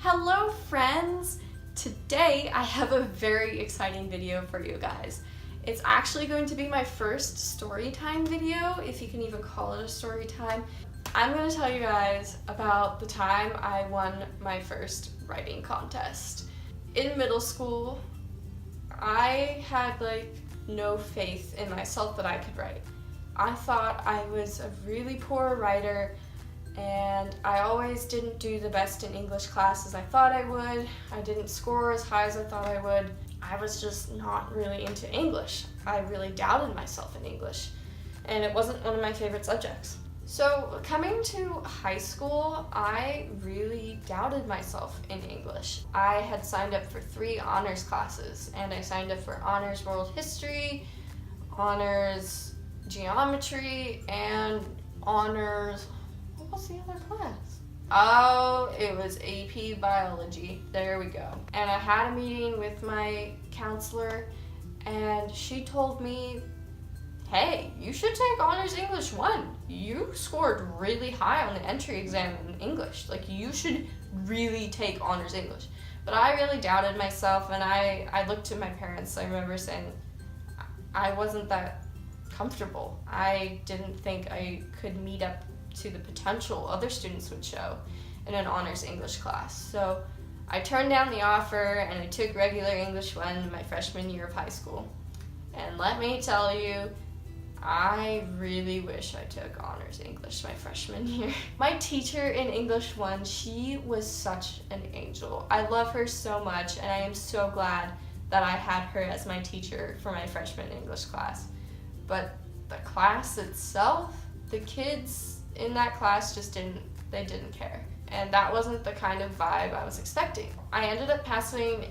Hello friends! Today I have a very exciting video for you guys. It's actually going to be my first story time video, if you can even call it a story time. I'm going to tell you guys about the time I won my first writing contest. In middle school, I had no faith in myself that I could write. I thought I was a really poor writer, and I always didn't do the best in English class as I thought I would. I didn't score as high as I thought I would. I was just not really into English. I really doubted myself in English, and it wasn't one of my favorite subjects. So coming to high school, I really doubted myself in English. I had signed up for 3 honors classes, and I signed up for honors world history, honors geometry, and honors, what was the other class? Oh, it was AP biology. There we go. And I had a meeting with my counselor, and she told me, hey, you should take honors English 1. You scored really high on the entry exam in English. You should really take honors English. But I really doubted myself, and I looked to my parents. I remember saying I wasn't that comfortable. I didn't think I could meet up to the potential other students would show in an honors English class. So I turned down the offer, and I took regular English 1 my freshman year of high school. And let me tell you, I really wish I took honors English my freshman year. My teacher in English 1, she was such an angel. I love her so much, and I am so glad that I had her as my teacher for my freshman English class. But the class itself, the kids in that class just didn't care. And that wasn't the kind of vibe I was expecting. I ended up passing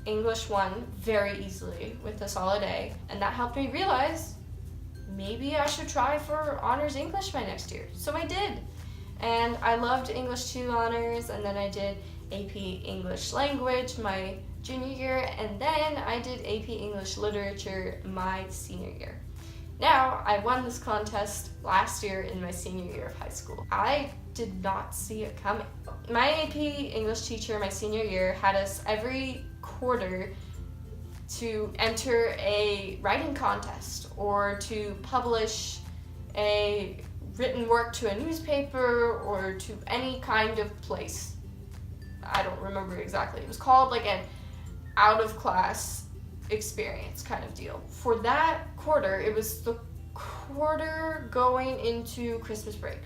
English 1 very easily with a solid A, and that helped me realize maybe I should try for honors English my next year. So I did. And I loved English 2 honors, and then I did AP English Language my junior year, and then I did AP English Literature my senior year. Now, I won this contest last year in my senior year of high school. I did not see it coming. My AP English teacher my senior year had us every quarter to enter a writing contest or to publish a written work to a newspaper or to any kind of place. I don't remember exactly. It was called an out-of-class experience kind of deal. For that quarter, it was the quarter going into Christmas break.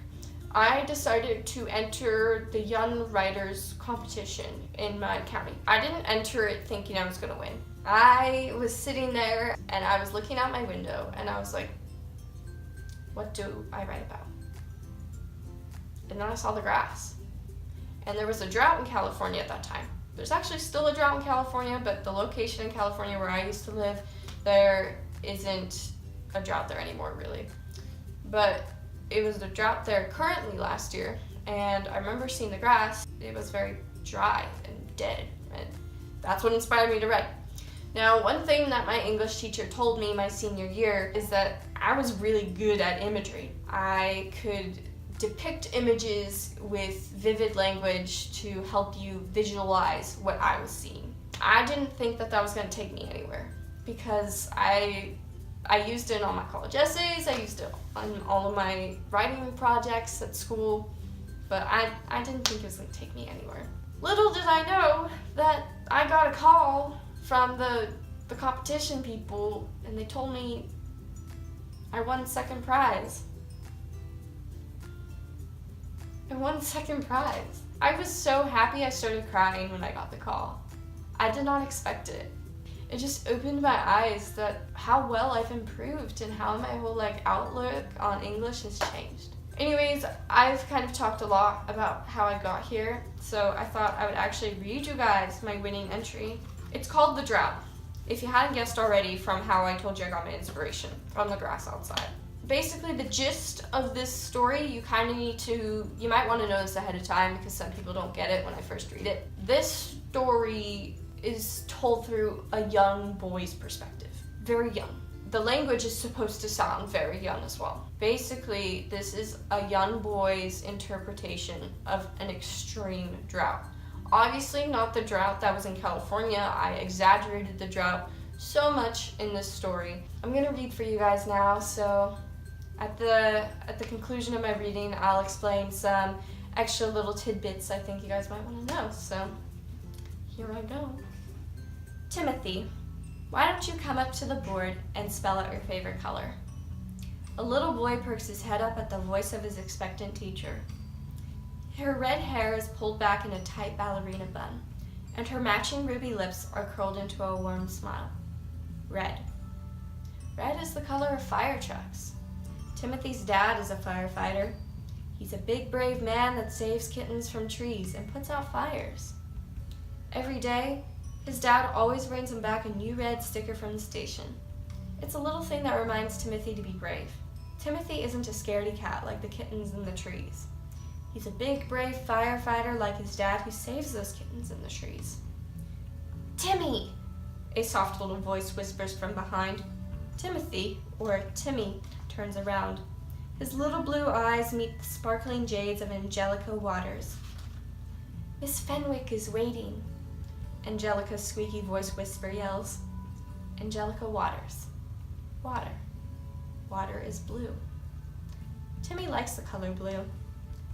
I decided to enter the Young Writers competition in my county. I didn't enter it thinking I was going to win. I was sitting there and I was looking out my window and I was like, what do I write about? And then I saw the grass. And there was a drought in California at that time. There's actually still a drought in California, but the location in California where I used to live, there isn't a drought there anymore, really. But it was a drought there currently last year, and I remember seeing the grass. It was very dry and dead, and that's what inspired me to write. Now, one thing that my English teacher told me my senior year is that I was really good at imagery. I could depict images with vivid language to help you visualize what I was seeing. I didn't think that was going to take me anywhere because I used it in all my college essays, I used it on all of my writing projects at school, but I didn't think it was going to take me anywhere. Little did I know that I got a call from the competition people, and they told me I won second prize. I won second prize. I was so happy I started crying when I got the call. I did not expect it. It just opened my eyes that how well I've improved and how my whole outlook on English has changed. Anyways, I've kind of talked a lot about how I got here, so I thought I would actually read you guys my winning entry. It's called The Drought. If you hadn't guessed already from how I told you I got my inspiration from the grass outside. Basically, the gist of this story, you might want to know this ahead of time because some people don't get it when I first read it. This story is told through a young boy's perspective. Very young. The language is supposed to sound very young as well. Basically, this is a young boy's interpretation of an extreme drought. Obviously not the drought that was in California. I exaggerated the drought so much in this story. I'm gonna read for you guys now, so at the conclusion of my reading, I'll explain some extra little tidbits I think you guys might want to know. So here I go. Timothy, why don't you come up to the board and spell out your favorite color? A little boy perks his head up at the voice of his expectant teacher. Her red hair is pulled back in a tight ballerina bun, and her matching ruby lips are curled into a warm smile. Red. Red is the color of fire trucks. Timothy's dad is a firefighter. He's a big, brave man that saves kittens from trees and puts out fires. Every day, his dad always brings him back a new red sticker from the station. It's a little thing that reminds Timothy to be brave. Timothy isn't a scaredy cat like the kittens in the trees. He's a big, brave firefighter like his dad who saves those kittens in the trees. Timmy! A soft little voice whispers from behind. Timothy, or Timmy, turns around. His little blue eyes meet the sparkling jades of Angelica Waters. Miss Fenwick is waiting, Angelica's squeaky voice whisper yells. Angelica Waters. Water. Water is blue. Timmy likes the color blue.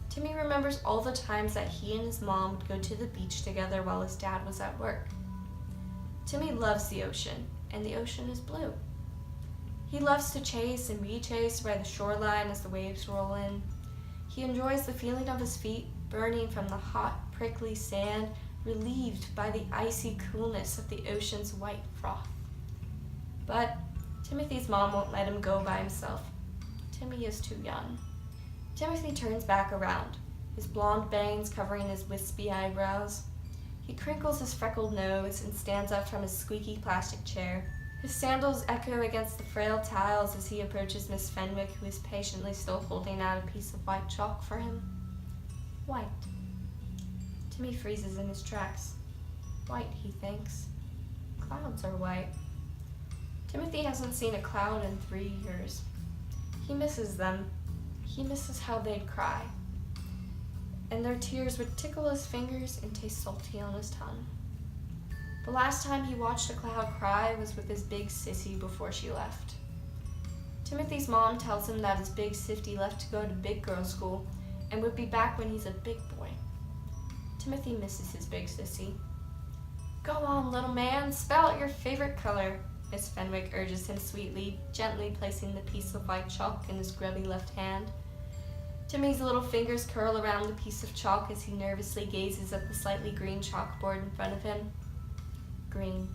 Timmy remembers all the times that he and his mom would go to the beach together while his dad was at work. Timmy loves the ocean, and the ocean is blue. He loves to chase and be chased by the shoreline as the waves roll in. He enjoys the feeling of his feet burning from the hot, prickly sand, relieved by the icy coolness of the ocean's white froth. But Timothy's mom won't let him go by himself. Timmy is too young. Timothy turns back around, his blonde bangs covering his wispy eyebrows. He crinkles his freckled nose and stands up from his squeaky plastic chair. His sandals echo against the frail tiles as he approaches Miss Fenwick, who is patiently still holding out a piece of white chalk for him. White. Timmy freezes in his tracks. White, he thinks. Clouds are white. Timothy hasn't seen a cloud in 3 years. He misses them. He misses how they'd cry. And their tears would tickle his fingers and taste salty on his tongue. The last time he watched a cloud cry was with his big sissy before she left. Timothy's mom tells him that his big sifty left to go to big girl school and would be back when he's a big boy. Timothy misses his big sissy. Go on, little man, spell out your favorite color, Miss Fenwick urges him sweetly, gently placing the piece of white chalk in his grubby left hand. Timmy's little fingers curl around the piece of chalk as he nervously gazes at the slightly green chalkboard in front of him. Green.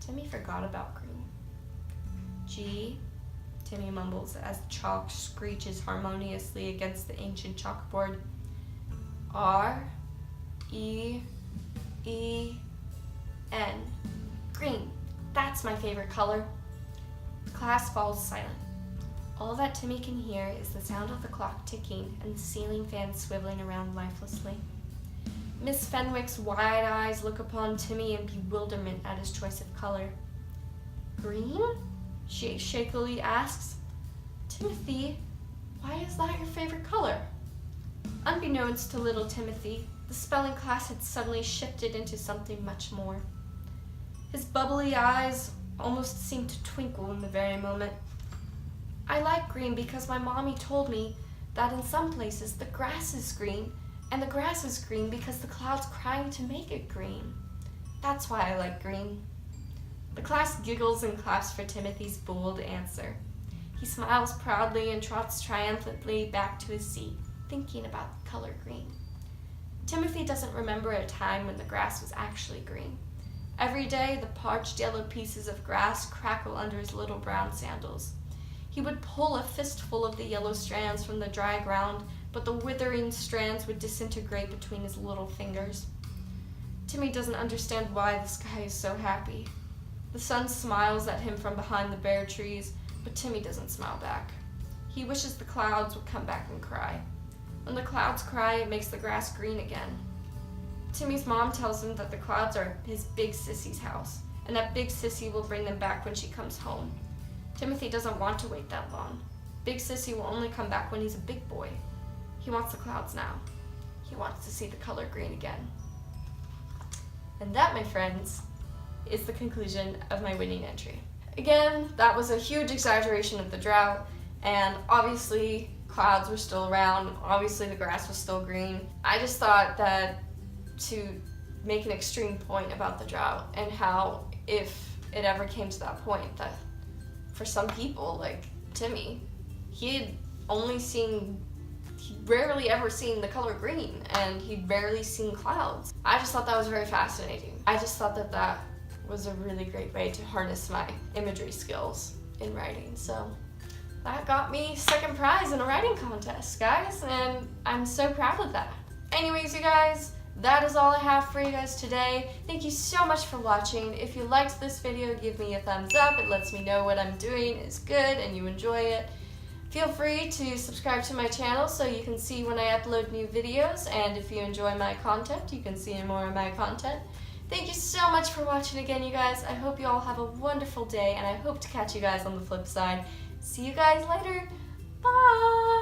Timmy forgot about green. G, Timmy mumbles as the chalk screeches harmoniously against the ancient chalkboard. R, E, E, N. Green. That's my favorite color. The class falls silent. All that Timmy can hear is the sound of the clock ticking and the ceiling fan swiveling around lifelessly. Miss Fenwick's wide eyes look upon Timmy in bewilderment at his choice of color. Green? She shakily asks. Timothy, why is that your favorite color? Unbeknownst to little Timothy, the spelling class had suddenly shifted into something much more. His bubbly eyes almost seemed to twinkle in the very moment. I like green because my mommy told me that in some places the grass is green, and the grass is green because the clouds crying to make it green. That's why I like green. The class giggles and claps for Timothy's bold answer. He smiles proudly and trots triumphantly back to his seat, thinking about the color green. Timothy doesn't remember a time when the grass was actually green. Every day, the parched yellow pieces of grass crackle under his little brown sandals. He would pull a fistful of the yellow strands from the dry ground, but the withering strands would disintegrate between his little fingers. Timmy doesn't understand why the sky is so happy. The sun smiles at him from behind the bare trees, but Timmy doesn't smile back. He wishes the clouds would come back and cry. When the clouds cry, it makes the grass green again. Timmy's mom tells him that the clouds are his big sissy's house, and that big sissy will bring them back when she comes home. Timothy doesn't want to wait that long. Big sissy will only come back when he's a big boy. He wants the clouds now. He wants to see the color green again. And that, my friends, is the conclusion of my winning entry. Again, that was a huge exaggeration of the drought, and obviously clouds were still around, obviously the grass was still green. I just thought that to make an extreme point about the drought and how if it ever came to that point that for some people, like Timmy, he'd rarely ever seen the color green, and he'd rarely seen clouds. I just thought that was very fascinating. I just thought that that was a really great way to harness my imagery skills in writing. So that got me second prize in a writing contest, guys, and I'm so proud of that. Anyways, you guys, that is all I have for you guys today. Thank you so much for watching. If you liked this video, give me a thumbs up. It lets me know what I'm doing is good and you enjoy it. Feel free to subscribe to my channel so you can see when I upload new videos, and if you enjoy my content, you can see more of my content. Thank you so much for watching again, you guys. I hope you all have a wonderful day, and I hope to catch you guys on the flip side. See you guys later. Bye!